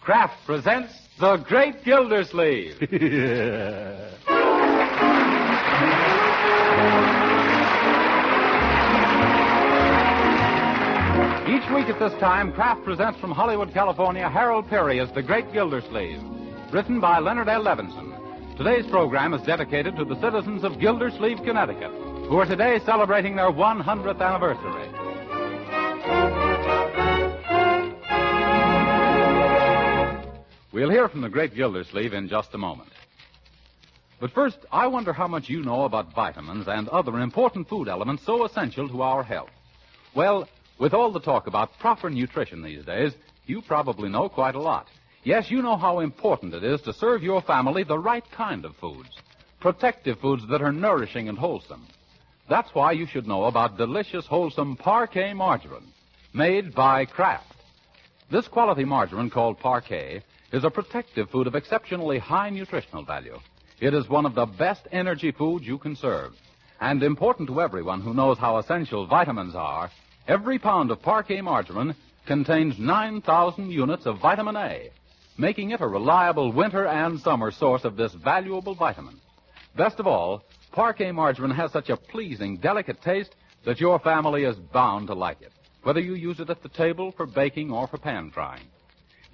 Kraft presents The Great Gildersleeve. Each week at this time, Kraft presents from Hollywood, California, Harold Peary as The Great Gildersleeve, written by Leonard L. Levinson. Today's program is dedicated to the citizens of Gildersleeve, Connecticut, who are today celebrating their 100th anniversary. We'll hear from the great Gildersleeve in just a moment. But first, I wonder how much you know about vitamins and other important food elements so essential to our health. Well, with all the talk about proper nutrition these days, you probably know quite a lot. Yes, you know how important it is to serve your family the right kind of foods, protective foods that are nourishing and wholesome. That's why you should know about delicious, wholesome Parquet margarine, made by Kraft. This quality margarine, called Parquet, is a protective food of exceptionally high nutritional value. It is one of the best energy foods you can serve. And important to everyone who knows how essential vitamins are, every pound of Parquet margarine contains 9,000 units of vitamin A, making it a reliable winter and summer source of this valuable vitamin. Best of all, Parquet margarine has such a pleasing, delicate taste that your family is bound to like it, whether you use it at the table for baking or for pan frying.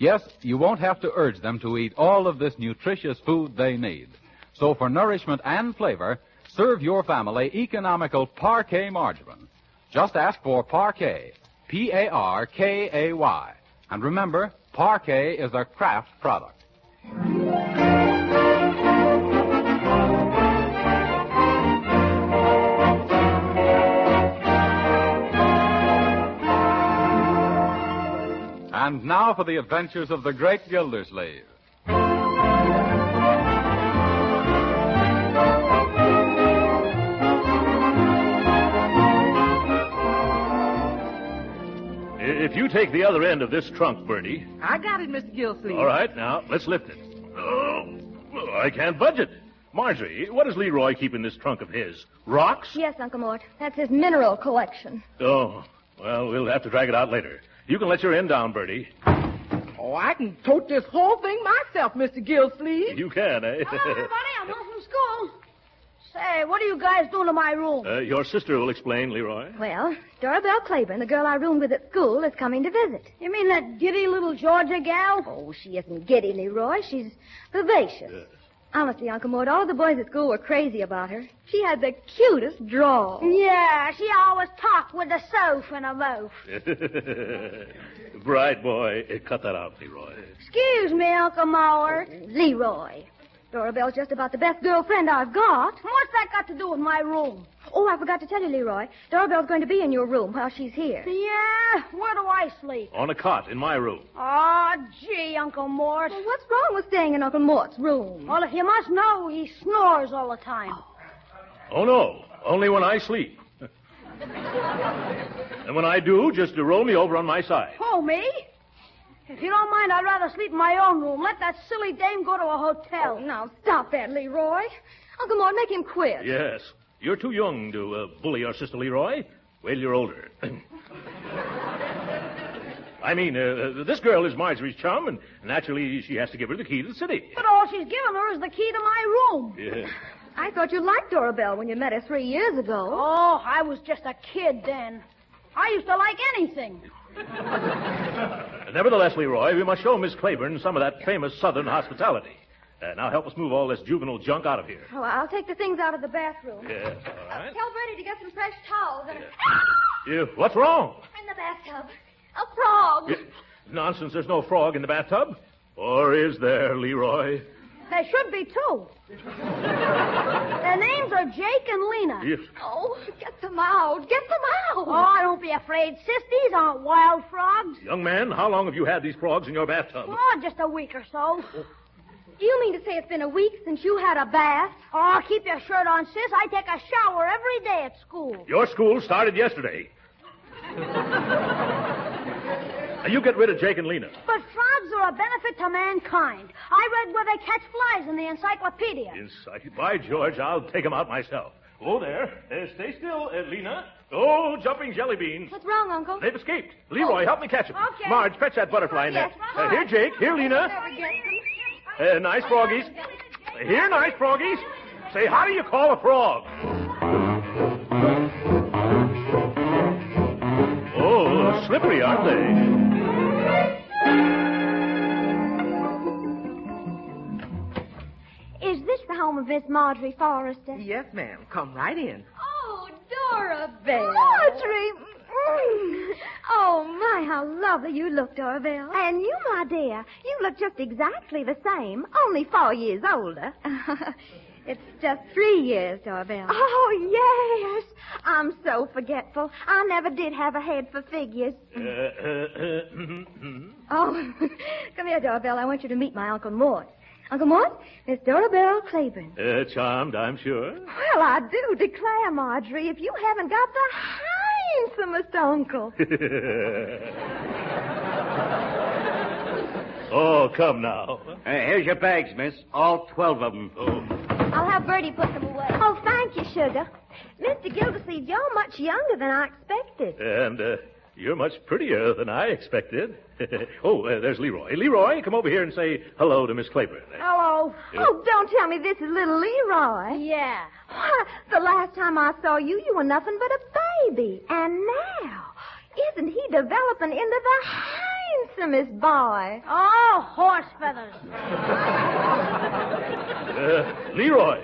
Yes, you won't have to urge them to eat all of this nutritious food they need. So for nourishment and flavor, serve your family economical Parquet margarine. Just ask for Parquet, P-A-R-K-A-Y. And remember, Parquet is a Kraft product. And now for the adventures of the great Gildersleeve. If you take the other end of this trunk, Bertie. I got it, Mr. Gildersleeve. All right, now, let's lift it. Oh, I can't budge it. Marjorie, what does Leroy keep in this trunk of his? Rocks? Yes, Uncle Mort. That's his mineral collection. Oh, well, we'll have to drag it out later. You can let your end down, Bertie. Oh, I can tote this whole thing myself, Mr. Gildersleeve. You can, eh? Hello, everybody. I'm home from school. Say, what are you guys doing to my room? Your sister will explain, Leroy. Well, Dorabelle Claiborne, the girl I roomed with at school, is coming to visit. You mean that giddy little Georgia gal? Oh, she isn't giddy, Leroy. She's vivacious. Honestly, Uncle Mort, all the boys at school were crazy about her. She had the cutest drawl. Yeah, she always talked with a soph in her mouth. Bright boy. Cut that out, Leroy. Excuse me, Uncle Mort. Leroy. Dorabelle's just about the best girlfriend I've got. What's that got to do with my room? Oh, I forgot to tell you, Leroy. Dorabelle's going to be in your room while she's here. Yeah? Where do I sleep? On a cot in my room. Oh, gee, Uncle Mort. Well, what's wrong with staying in Uncle Mort's room? Well, if you must know, he snores all the time. Oh, no. Only when I sleep. And when I do, just to roll me over on my side. Oh, me? If you don't mind, I'd rather sleep in my own room. Let that silly dame go to a hotel. Oh, now, stop that, Leroy. Uncle Mort, make him quit. Yes. You're too young to bully your sister, Leroy. Wait till you're older. I mean, this girl is Marjorie's chum, and naturally she has to give her the key to the city. But all she's given her is the key to my room. Yeah. I thought you liked Dorabelle when you met her 3 years ago. Oh, I was just a kid then. I used to like anything. Nevertheless, Leroy, we must show Miss Claiborne some of that famous Southern hospitality. Now help us move all this juvenile junk out of here. Oh, I'll take the things out of the bathroom. Yes, all right. Tell Bertie to get some fresh towels. And... What's wrong? In the bathtub. A frog. Nonsense, there's no frog in the bathtub. Or is there, Leroy? There should be two. Their names are Jake and Lena. Yes. Oh, get them out. Get them out. Oh, don't be afraid, sis. These aren't wild frogs. Young man, how long have you had these frogs in your bathtub? Oh, just a week or so. Do you mean to say it's been a week since you had a bath? Oh, keep your shirt on, sis. I take a shower every day at school. Your school started yesterday. Now, you get rid of Jake and Lena. But frogs are a benefit to mankind. I read where they catch flies in the encyclopedia. By George, I'll take them out myself. Oh, there. Stay still, Lena. Oh, jumping jelly beans. What's wrong, Uncle? They've escaped. Leroy, help me catch them. Okay. Marge, fetch that butterfly net. Yes. Here, Jake. Here, Lena. Nice froggies. Here, nice froggies. Say, how do you call a frog? Oh, slippery, aren't they? Is this the home of Miss Marjorie Forrester? Yes, ma'am. Come right in. Oh, Dorabelle. Marjorie! Oh, my, how lovely you look, Dorabelle. And you, my dear, you look just exactly the same, only 4 years older. It's just 3 years, Dorabelle. Oh, yes. I'm so forgetful. I never did have a head for figures. Oh, come here, Dorabelle. I want you to meet my Uncle Mort. Uncle Mort, Miss Dorabelle Claiborne. Charmed, I'm sure. Well, I do declare, Marjorie, if you haven't got the handsomest uncle. Oh, come now. Here's your bags, miss. All 12 of them. Oh. I'll have Bertie put them away. Oh, thank you, Sugar. Mr. Gildersleeve, you're much younger than I expected. And you're much prettier than I expected. There's Leroy. Leroy, come over here and say hello to Miss Claiborne. Hello. Oh, don't tell me this is little Leroy. Yeah. Why, the last time I saw you, you were nothing but a baby. And now, isn't he developing into the handsomest boy? Oh, horse feathers. Leroy.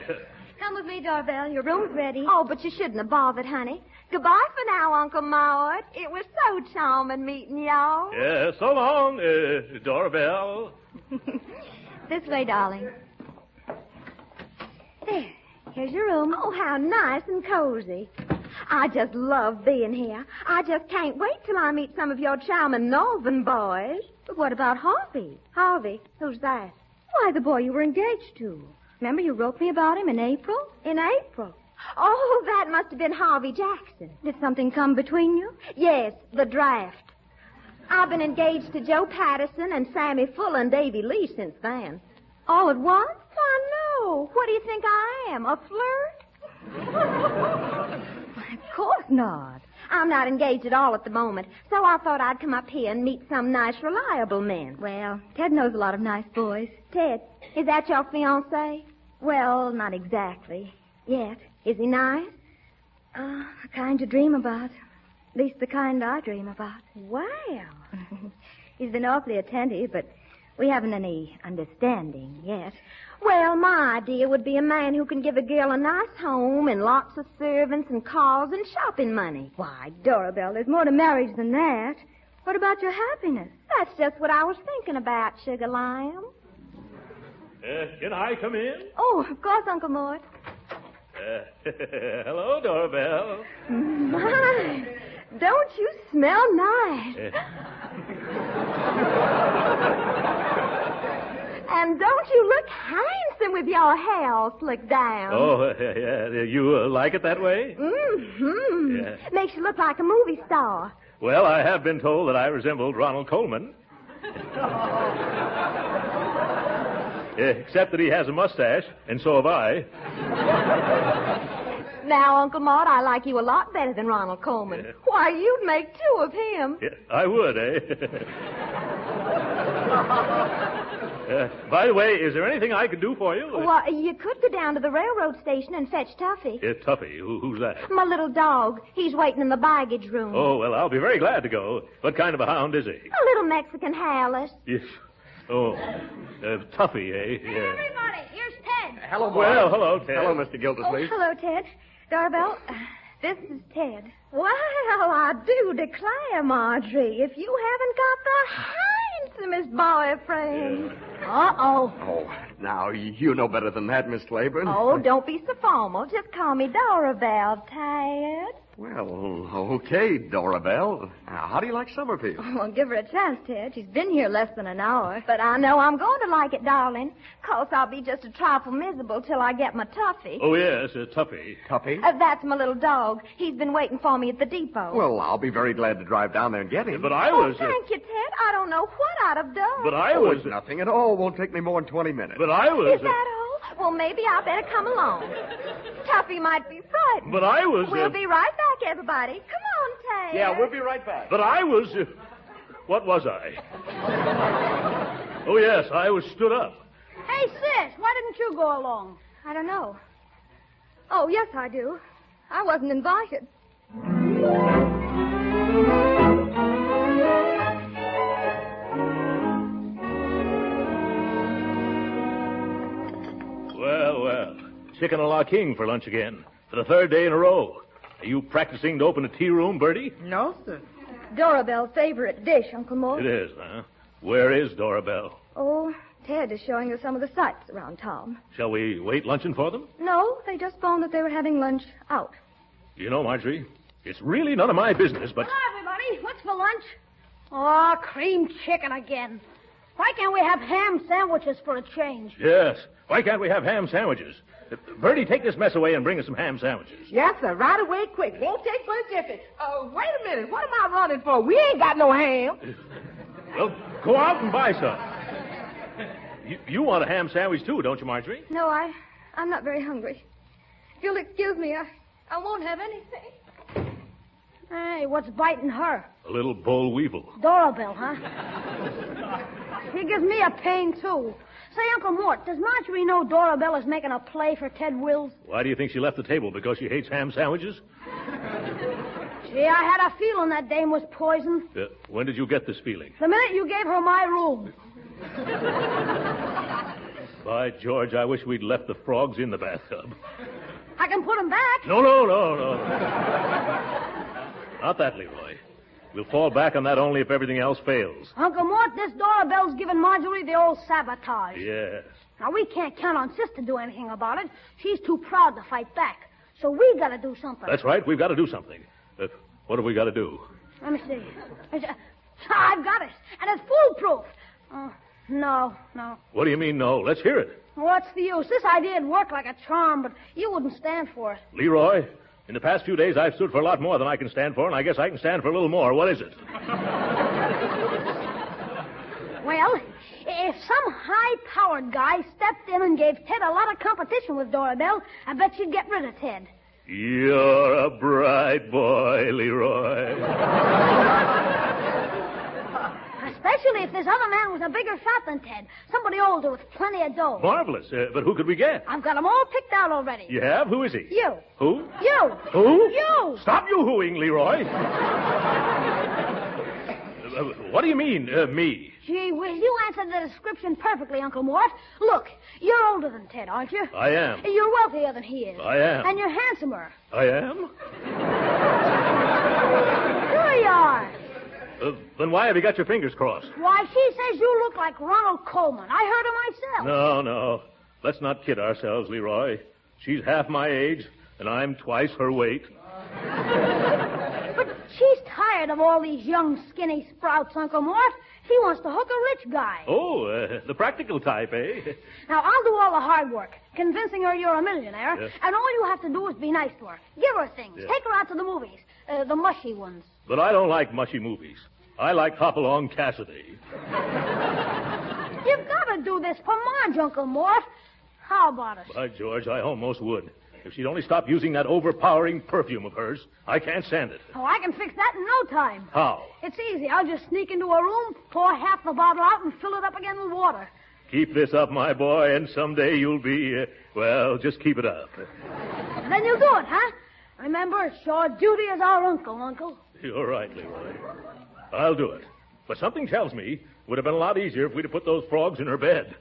Come with me, Dorabelle. Your room's ready. Oh, but you shouldn't have bothered, honey. Goodbye for now, Uncle Mort. It was so charming meeting y'all. Yeah, so long, Dorabelle. This way, darling. There. Here's your room. Oh, how nice and cozy. I just love being here. I just can't wait till I meet some of your charming northern boys. But what about Harvey? Harvey, who's that? Why, the boy you were engaged to. Remember you wrote me about him in April? In April? Oh, that must have been Harvey Jackson. Did something come between you? Yes, the draft. I've been engaged to Joe Patterson and Sammy Fuller and Davy Lee since then. All at once? Why, no. What do you think I am, a flirt? Of course not. I'm not engaged at all at the moment, so I thought I'd come up here and meet some nice, reliable men. Well, Ted knows a lot of nice boys. Ted, is that your fiancé? Well, not exactly. Yet. Is he nice? The kind you dream about. At least the kind I dream about. Well. He's been awfully attentive, but we haven't any understanding yet. Well, my idea would be a man who can give a girl a nice home and lots of servants and cars and shopping money. Why, Dorabelle, there's more to marriage than that. What about your happiness? That's just what I was thinking about, Sugar Lamb. Can I come in? Oh, of course, Uncle Mort. Hello, Dorabelle. My, don't you smell nice? And don't you look handsome with your hair all slicked down? Oh, yeah. You like it that way? Mm-hmm. Yeah. Makes you look like a movie star. Well, I have been told that I resembled Ronald Coleman. Except that he has a mustache, and so have I. Now, Uncle Mort, I like you a lot better than Ronald Coleman. Why, you'd make two of him. Yeah, I would, eh? By the way, is there anything I could do for you? Well, you could go down to the railroad station and fetch Tuffy. Tuffy, who's that? My little dog. He's waiting in the baggage room. Oh, well, I'll be very glad to go. What kind of a hound is he? A little Mexican hairless. Yes. Oh, Tuffy, eh? Hey, everybody, here's Ted. Hello, boy. Well, hello, Ted. Hello, Mr. Gildersleeve. Hello, Ted. Dorabelle, this is Ted. Well, I do declare, Marjorie, if you haven't got the handsomest boyfriend. Uh-oh. Oh, now, you know better than that, Miss Claiborne. Oh, don't be so formal. Just call me Dorabelle, Ted. Well, okay, Dorabelle. Now, how do you like Summerfield? Well, give her a chance, Ted. She's been here less than an hour. But I know I'm going to like it, darling. 'Course I'll be just a trifle miserable till I get my Tuffy. Oh, yes, Tuffy. Tuffy? That's my little dog. He's been waiting for me at the depot. Well, I'll be very glad to drive down there and get him. But I Oh, was... thank you, Ted. I don't know what I'd have done. But I Oh, was... it's nothing at all. Won't take me more than 20 minutes. But I was... Is that all? Well, maybe I better come along. Tuffy might be frightened. But I was... We'll be right back, everybody. Come on, Ted. Yeah, we'll be right back. But I was... what was I? Oh, yes, I was stood up. Hey, sis, why didn't you go along? I don't know. Oh, yes, I do. I wasn't invited. Well. Chicken a la king for lunch again. For the third day in a row. Are you practicing to open a tea room, Bertie? No, sir. Dorabelle's favorite dish, Uncle Mort. It is, huh? Where is Dorabelle? Oh, Ted is showing us some of the sights around town. Shall we wait luncheon for them? No, they just phoned that they were having lunch out. You know, Marjorie, it's really none of my business, but... Hello, everybody. What's for lunch? Oh, cream chicken again. Why can't we have ham sandwiches for a change? Yes. Why can't we have ham sandwiches? Bertie, take this mess away and bring us some ham sandwiches. Yes, sir. Right away, quick. Won't take but a jiffy. Wait a minute. What am I running for? We ain't got no ham. Well, go out and buy some. You want a ham sandwich, too, don't you, Marjorie? No, I'm not very hungry. If you'll excuse me, I won't have anything. Hey, what's biting her? A little boll weevil. Dorabelle, huh? He gives me a pain, too. Say, Uncle Mort, does Marjorie know Dorabelle is making a play for Ted Wills? Why do you think she left the table? Because she hates ham sandwiches? Gee, I had a feeling that dame was poisoned. When did you get this feeling? The minute you gave her my room. By George, I wish we'd left the frogs in the bathtub. I can put them back. No. Not that, Leroy. We'll fall back on that only if everything else fails. Uncle Mort, this Dorabelle's giving Marjorie the old sabotage. Yes. Now, we can't count on Sis to do anything about it. She's too proud to fight back. So we got to do something. That's right. We've got to do something. What have we got to do? Let me see. I've got it. And it's foolproof. No. What do you mean, no? Let's hear it. What's the use? This idea'd work like a charm, but you wouldn't stand for it. Leroy, in the past few days, I've stood for a lot more than I can stand for, and I guess I can stand for a little more. What is it? Well, if some high-powered guy stepped in and gave Ted a lot of competition with Dorabelle, I bet you'd get rid of Ted. You're a bright boy, Leroy. Especially if this other man was a bigger shot than Ted. Somebody older with plenty of dough. Marvelous. But who could we get? I've got them all picked out already. You have? Who is he? You. Who? You. Who? You. Stop you hooing, Leroy. What do you mean, me? Gee whiz, you answered the description perfectly, Uncle Mort. Look, you're older than Ted, aren't you? I am. You're wealthier than he is. I am. And you're handsomer. I am? Sure you are. Then why have you got your fingers crossed? Why, she says you look like Ronald Coleman. I heard her myself. No. Let's not kid ourselves, Leroy. She's half my age, and I'm twice her weight. But she's tired of all these young, skinny sprouts, Uncle Mort. She wants to hook a rich guy. Oh, the practical type, eh? Now, I'll do all the hard work, convincing her you're a millionaire, Yes. and all you have to do is be nice to her. Give her things. Yes. Take her out to the movies, the mushy ones. But I don't like mushy movies. I like Hopalong Cassidy. You've got to do this for Marge, Uncle Mort. How about it? By George, I almost would. If she'd only stop using that overpowering perfume of hers, I can't stand it. Oh, I can fix that in no time. How? It's easy. I'll just sneak into a room, pour half the bottle out, and fill it up again with water. Keep this up, my boy, and someday you'll be, just keep it up. Then you'll do it, huh? Remember, it's your duty as our uncle. You're right, Leroy. I'll do it. But something tells me it would have been a lot easier if we'd have put those frogs in her bed.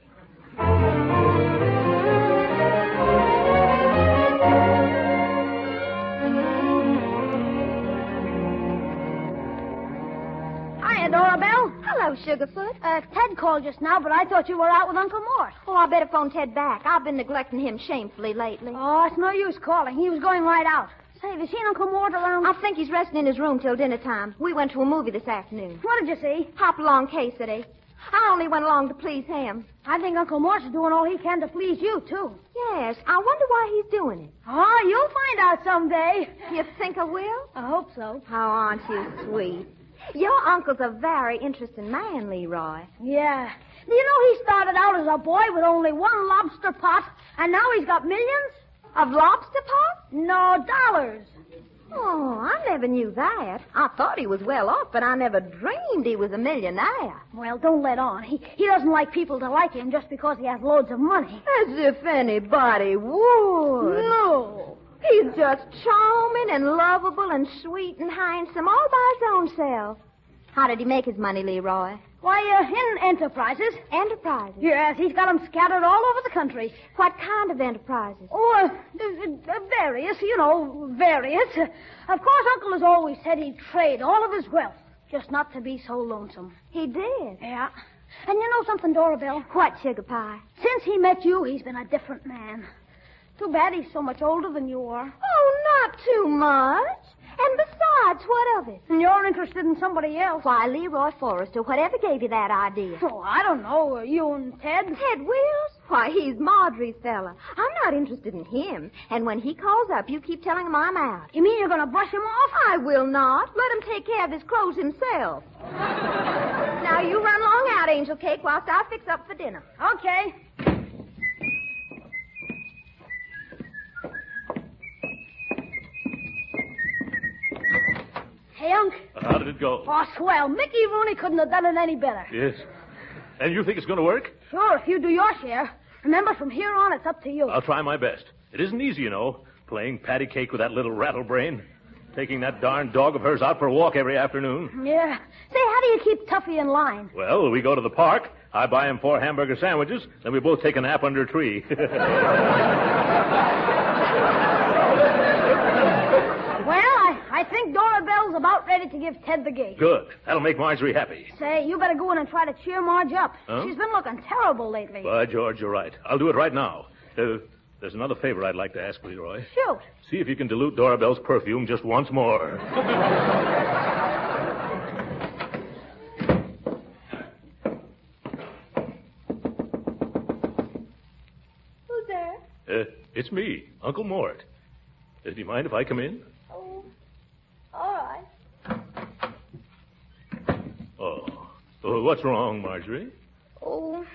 Hiya, Dorabelle. Hello, Sugarfoot. Ted called just now, but I thought you were out with Uncle Mort. Oh, I better phone Ted back. I've been neglecting him shamefully lately. Oh, it's no use calling. He was going right out. Say, have you seen Uncle Mort around? I think he's resting in his room till dinner time. We went to a movie this afternoon. What did you see? Hopalong Cassidy. I only went along to please him. I think Uncle Mort's doing all he can to please you, too. Yes, I wonder why he's doing it. Oh, you'll find out someday. You think I will? I hope so. Oh, aren't you sweet? Your uncle's a very interesting man, Leroy. Yeah. Do you know he started out as a boy with only one lobster pot, and now he's got millions? Of lobster pots? No, dollars. Oh, I never knew that. I thought he was well off, but I never dreamed he was a millionaire. Well, don't let on. He doesn't like people to like him just because he has loads of money. As if anybody would. No. He's just charming and lovable and sweet and handsome all by his own self. How did he make his money, Leroy? Why, in enterprises. Enterprises? Yes, he's got them scattered all over the country. What kind of enterprises? Oh, various, various. Of course, Uncle has always said he'd trade all of his wealth, just not to be so lonesome. He did? Yeah. And you know something, Dorabelle? What, Sugar Pie? Since he met you, he's been a different man. Too bad he's so much older than you are. Oh, not too much. And besides, what of it? And you're interested in somebody else. Why, Leroy Forrester, whatever gave you that idea? Oh, I don't know. You and Ted? Ted Wills? Why, he's Marjorie's fella. I'm not interested in him. And when he calls up, you keep telling him I'm out. You mean you're going to brush him off? I will not. Let him take care of his clothes himself. Now, you run along out, Angel Cake, whilst I fix up for dinner. Okay. Hey, Unc. How did it go? Oh, swell. Mickey Rooney couldn't have done it any better. Yes. And you think it's going to work? Sure, if you do your share. Remember, from here on, it's up to you. I'll try my best. It isn't easy, you know, playing patty cake with that little rattlebrain. Taking that darn dog of hers out for a walk every afternoon. Yeah. Say, how do you keep Tuffy in line? Well, we go to the park. I buy him 4 hamburger sandwiches, then we both take a nap under a tree. Well, I think Dorabelle's about ready to give Ted the gate. Good. That'll make Marjorie happy. Say, you better go in and try to cheer Marge up. Huh? She's been looking terrible lately. By George, you're right. I'll do it right now. There's another favor I'd like to ask, Leroy. Shoot. See if you can dilute Dorabelle's perfume just once more. Who's there? It's me, Uncle Mort. Do you mind if I come in? Oh, all right. Oh, what's wrong, Marjorie? Oh,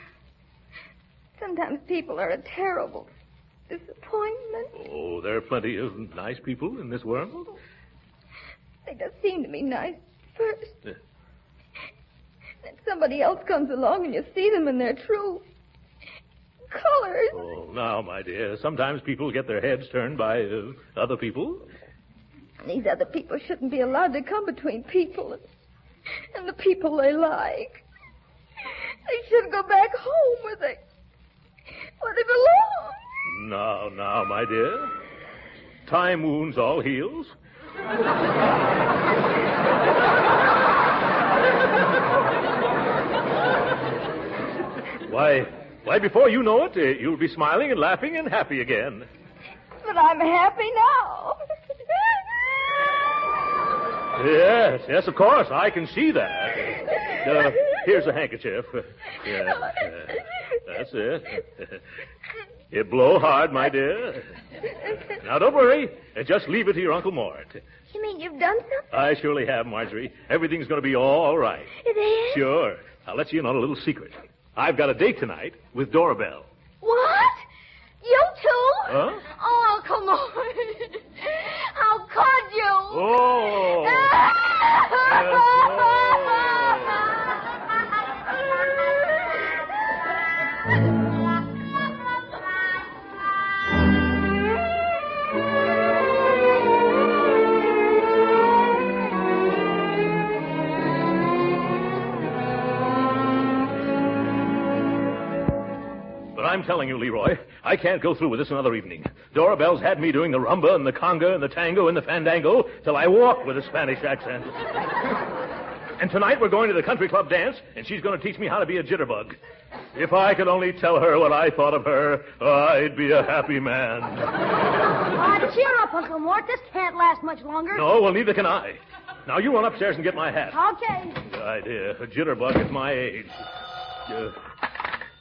sometimes people are a terrible disappointment. Oh, there are plenty of nice people in this world. They just seem to be nice first. Then somebody else comes along and you see them in their true colors. Oh, now, my dear, sometimes people get their heads turned by other people. These other people shouldn't be allowed to come between people and the people they like. They should go back home where they belong. Now, my dear. Time wounds all heals. Why, before you know it, you'll be smiling and laughing and happy again. But I'm happy now. Yes, of course. I can see that. Here's a handkerchief. Yeah, that's it. You blow hard, my dear. Now, don't worry. Just leave it to your Uncle Mort. You mean you've done something? I surely have, Marjorie. Everything's going to be all right. It is? Sure. I'll let you in on a little secret. I've got a date tonight with Dorabelle. What? You too? Huh? Oh, come on. How could you? Oh. I'm telling you, Leroy, I can't go through with this another evening. Dorabelle's had me doing the rumba and the conga and the tango and the fandango till I walk with a Spanish accent. And tonight we're going to the country club dance, and she's going to teach me how to be a jitterbug. If I could only tell her what I thought of her, I'd be a happy man. Cheer up, Uncle Mort. This can't last much longer. No, well, neither can I. Now, you run upstairs and get my hat. Okay. Good idea. A jitterbug at my age.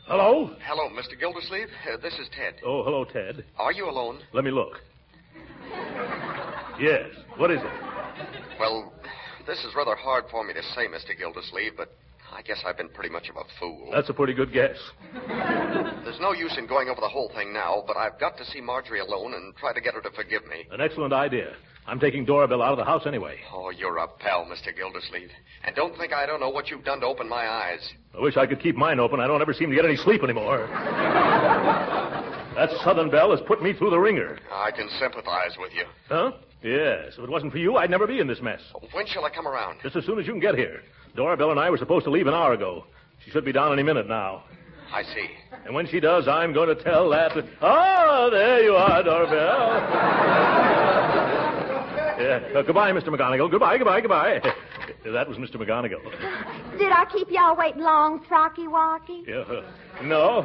Hello? Hello, Mr. Gildersleeve. This is Ted. Oh, hello, Ted. Are you alone? Let me look. Yes. What is it? Well, this is rather hard for me to say, Mr. Gildersleeve, but I guess I've been pretty much of a fool. That's a pretty good guess. There's no use in going over the whole thing now, but I've got to see Marjorie alone and try to get her to forgive me. An excellent idea. I'm taking Dora Belle out of the house anyway. Oh, you're a pal, Mr. Gildersleeve. And don't think I don't know what you've done to open my eyes. I wish I could keep mine open. I don't ever seem to get any sleep anymore. That Southern Belle has put me through the ringer. I can sympathize with you. Huh? Yes. If it wasn't for you, I'd never be in this mess. When shall I come around? Just as soon as you can get here. Dora Belle and I were supposed to leave an hour ago. She should be down any minute now. I see. And when she does, I'm going to tell that... Ah, there you are, Dora Belle. Yeah. Goodbye, Mr. McGonagall. Goodbye. That was Mr. McGonagall. Did I keep y'all waiting long, Frocky Walkie? Yeah, no.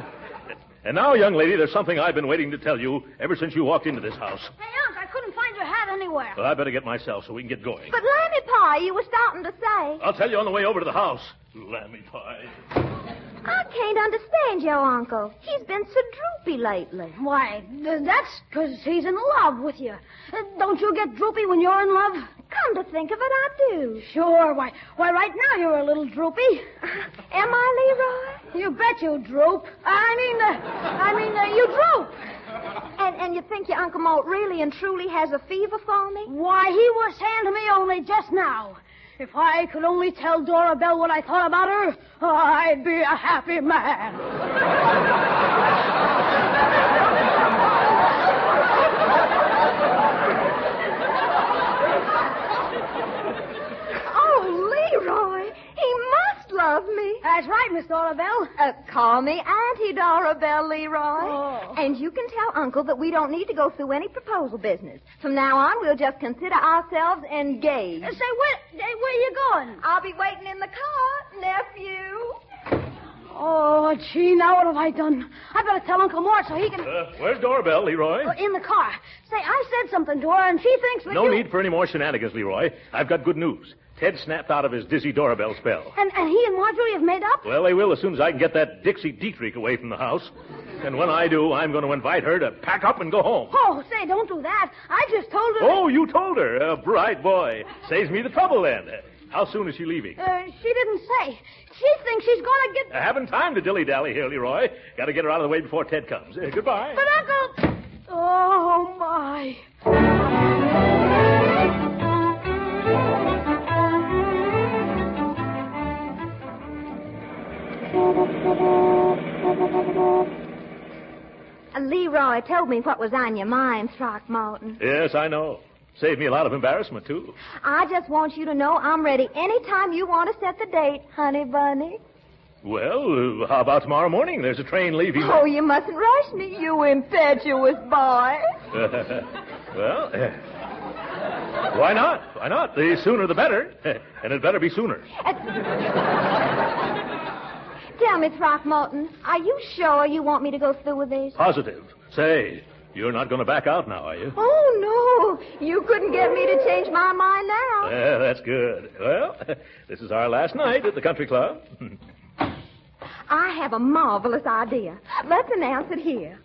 And now, young lady, there's something I've been waiting to tell you ever since you walked into this house. Hey, Unc, I couldn't find your hat anywhere. Well, I better get myself so we can get going. But Lammy Pie, you were starting to say. I'll tell you on the way over to the house. Lammy pie. I can't understand your uncle. He's been so droopy lately. Why, that's because he's in love with you. Don't you get droopy when you're in love? Come to think of it, I do. Sure. Why, right now you're a little droopy. Am I, Leroy? You bet you droop. You droop. And you think your Uncle Mort really and truly has a fever for me? Why, he was saying to me only just now, if I could only tell Dora Belle what I thought about her, I'd be a happy man. Oh, Leroy, he must love me. That's right, Miss Dora Belle. Call me Auntie Dora Belle, Leroy. Oh. And you can tell Uncle that we don't need to go through any proposal business. From now on, we'll just consider ourselves engaged. Say, where you going? I'll be waiting in the car, nephew. Oh, gee, now what have I done? I better tell Uncle Mort so he can... Where's Dora Belle, Leroy? In the car. Say, I said something to her, and she thinks that No need for any more shenanigans, Leroy. I've got good news. Ted snapped out of his dizzy Dora Belle spell. And he and Marjorie have made up? Well, they will as soon as I can get that Dixie Dietrich away from the house. And when I do, I'm going to invite her to pack up and go home. Oh, say, don't do that. I just told her... Oh, you told her. A bright boy. Saves me the trouble, then. How soon is she leaving? She didn't say. She thinks she's going to get... I haven't time to dilly-dally here, Leroy. Got to get her out of the way before Ted comes. Goodbye. But, Uncle... Oh, my... Leroy told me what was on your mind, Throckmorton. Yes, I know. Saved me a lot of embarrassment, too. I just want you to know I'm ready anytime you want to set the date, honey bunny. Well, how about tomorrow morning? There's a train leaving. Oh, you mustn't rush me, you impetuous boy. Well, why not? Why not? The sooner the better. And it better be sooner. Tell me, Throckmorton, are you sure you want me to go through with this? Positive. Say, you're not going to back out now, are you? Oh, no. You couldn't get me to change my mind now. Yeah, that's good. Well, this is our last night at the country club. I have a marvelous idea. Let's announce it here.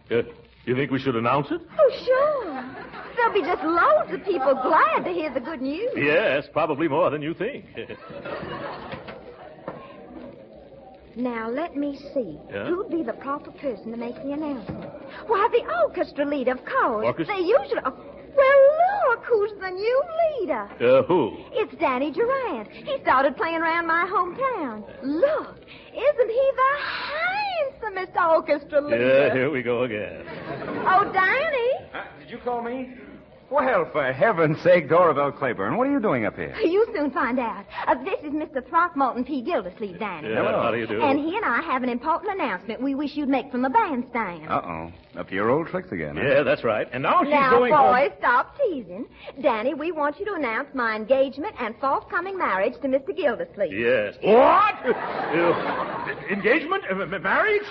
You think we should announce it? Oh, sure. There'll be just loads of people glad to hear the good news. Yes, probably more than you think. Now, let me see. Yeah? Who'd be the proper person to make the announcement? Why, the orchestra leader, of course. Orchestra? They usually... Well, look, who's the new leader? Who? It's Danny Durant. He started playing around my hometown. Look, isn't he the handsomest orchestra leader? Yeah, here we go again. Oh, Danny. Did you call me? Well, for heaven's sake, Dora Belle Claiborne, what are you doing up here? You'll soon find out. This is Mr. Throckmorton P. Gildersleeve, Danny. Yeah, how do you do? And he and I have an important announcement we wish you'd make from the bandstand. Uh-oh. Up to your old tricks again, huh? Yeah, that's right. And now she's Now, going boys, stop teasing. Danny, we want you to announce my engagement and forthcoming marriage to Mr. Gildersleeve. Yes. What? Engagement? Marriage?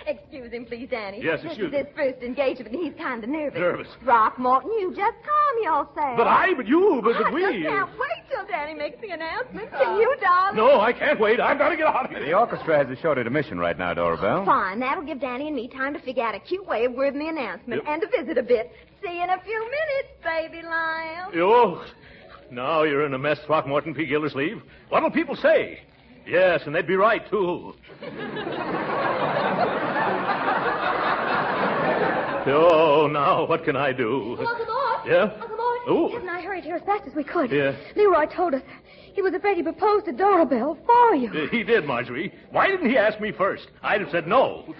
Excuse him, please, Danny. Yes, excuse This is his first engagement, and he's kind of nervous. Nervous. Throckmorton, you just calm yourself. But we... I just can't wait till Danny makes the announcement. Can you, darling? No, I can't wait. I've got to get out of here. The orchestra has a short intermission right now, Dora Belle. Fine. That'll give Danny and me time to figure out a cute way of wording the announcement and to visit a bit. See you in a few minutes, baby lion. Oh, Now you're in a mess, Throckmorton P. Gildersleeve. What'll people say? Yes, and they'd be right, too. Oh, now, what can I do? Uncle Mort. Yeah? Uncle Mort. Ooh. Ted and I hurried here as fast as we could. Yeah. Leroy told us he was afraid he proposed to Dora Belle for you. He did, Marjorie. Why didn't he ask me first? I'd have said no.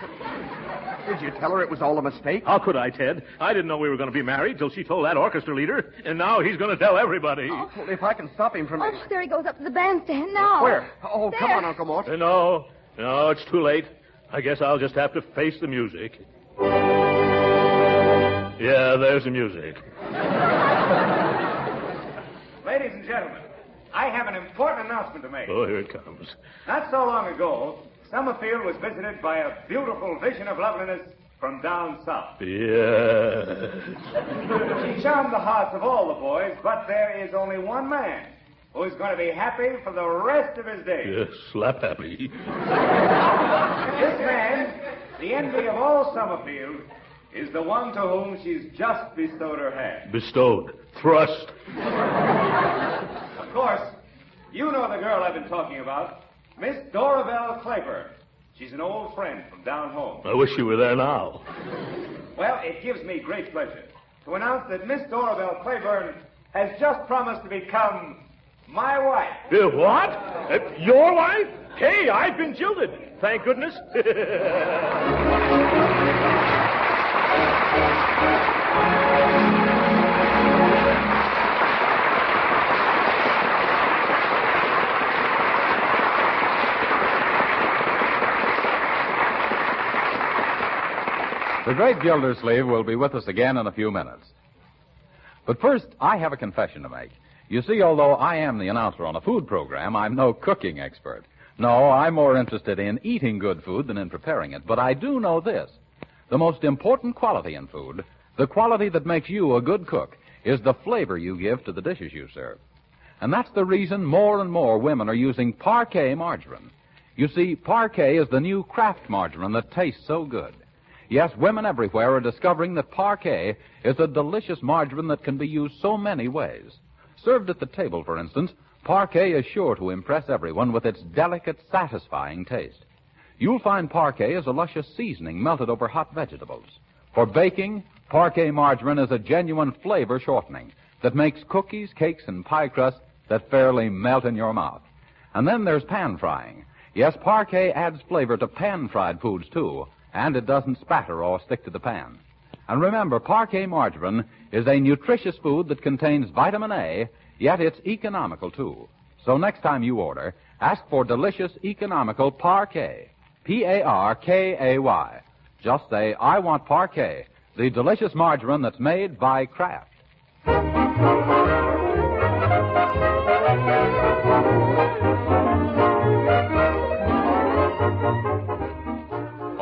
Did you tell her it was all a mistake? How could I, Ted? I didn't know we were going to be married till she told that orchestra leader, and now he's going to tell everybody. Well, if I can stop him from... Oh, there he goes up to the bandstand now. Where? Oh, There. come on, Uncle Mort. No, it's too late. I guess I'll just have to face the music. Yeah, there's the music. Ladies and gentlemen, I have an important announcement to make. Oh, here it comes. Not so long ago, Summerfield was visited by a beautiful vision of loveliness from down south. Yeah. She charmed the hearts of all the boys, but there is only one man who's going to be happy for the rest of his days. Yes, slap happy. This man, the envy of all Summerfield, is the one to whom she's just bestowed her hand. Bestowed. Thrust. Of course, you know the girl I've been talking about, Miss Dora Belle Claiborne. She's an old friend from down home. I wish you were there now. Well, it gives me great pleasure to announce that Miss Dora Belle Claiborne has just promised to become my wife. What? Your wife? Hey, I've been jilted. Thank goodness. The great Gildersleeve will be with us again in a few minutes. But first, I have a confession to make. You see, although I am the announcer on a food program, I'm no cooking expert. No, I'm more interested in eating good food than in preparing it. But I do know this. The most important quality in food, the quality that makes you a good cook, is the flavor you give to the dishes you serve. And that's the reason more and more women are using Parquet margarine. You see, Parquet is the new Kraft margarine that tastes so good. Yes, women everywhere are discovering that Parquet is a delicious margarine that can be used so many ways. Served at the table, for instance, Parquet is sure to impress everyone with its delicate, satisfying taste. You'll find Parquet is a luscious seasoning melted over hot vegetables. For baking, Parquet margarine is a genuine flavor shortening that makes cookies, cakes, and pie crusts that fairly melt in your mouth. And then there's pan frying. Yes, Parquet adds flavor to pan-fried foods, too, and it doesn't spatter or stick to the pan. And remember, Parquet margarine is a nutritious food that contains vitamin A, yet it's economical, too. So next time you order, ask for delicious, economical Parquet. Parkay. Just say, I want Parquet, the delicious margarine that's made by Kraft.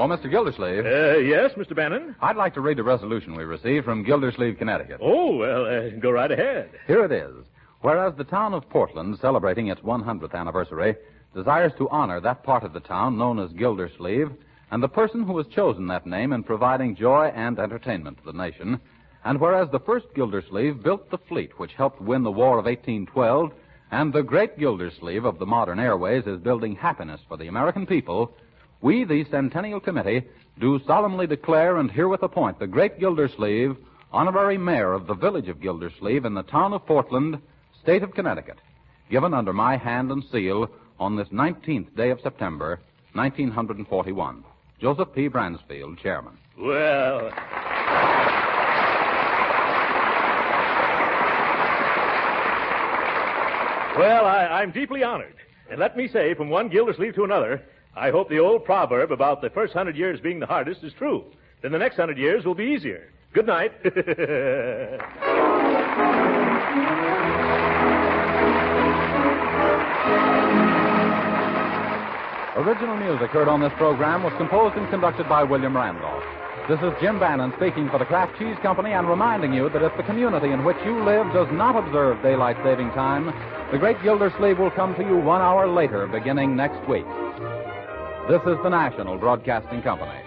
Oh, Mr. Gildersleeve. Yes, Mr. Bannon? I'd like to read a resolution we received from Gildersleeve, Connecticut. Oh, well, go right ahead. Here it is. Whereas the town of Portland, celebrating its 100th anniversary, desires to honor that part of the town known as Gildersleeve, and the person who has chosen that name in providing joy and entertainment to the nation, and whereas the first Gildersleeve built the fleet which helped win the War of 1812, and the great Gildersleeve of the modern airways is building happiness for the American people, we, the Centennial Committee, do solemnly declare and herewith appoint the great Gildersleeve honorary mayor of the village of Gildersleeve in the town of Portland, state of Connecticut, given under my hand and seal on this 19th day of September, 1941. Joseph P. Bransfield, chairman. Well... Well, I'm deeply honored. And let me say, from one Gildersleeve to another, I hope the old proverb about the first 100 years being the hardest is true. Then the next 100 years will be easier. Good night. Original music heard on this program was composed and conducted by William Randolph. This is Jim Bannon speaking for the Kraft Cheese Company and reminding you that if the community in which you live does not observe daylight saving time, the great Gildersleeve will come to you 1 hour later beginning next week. This is the National Broadcasting Company.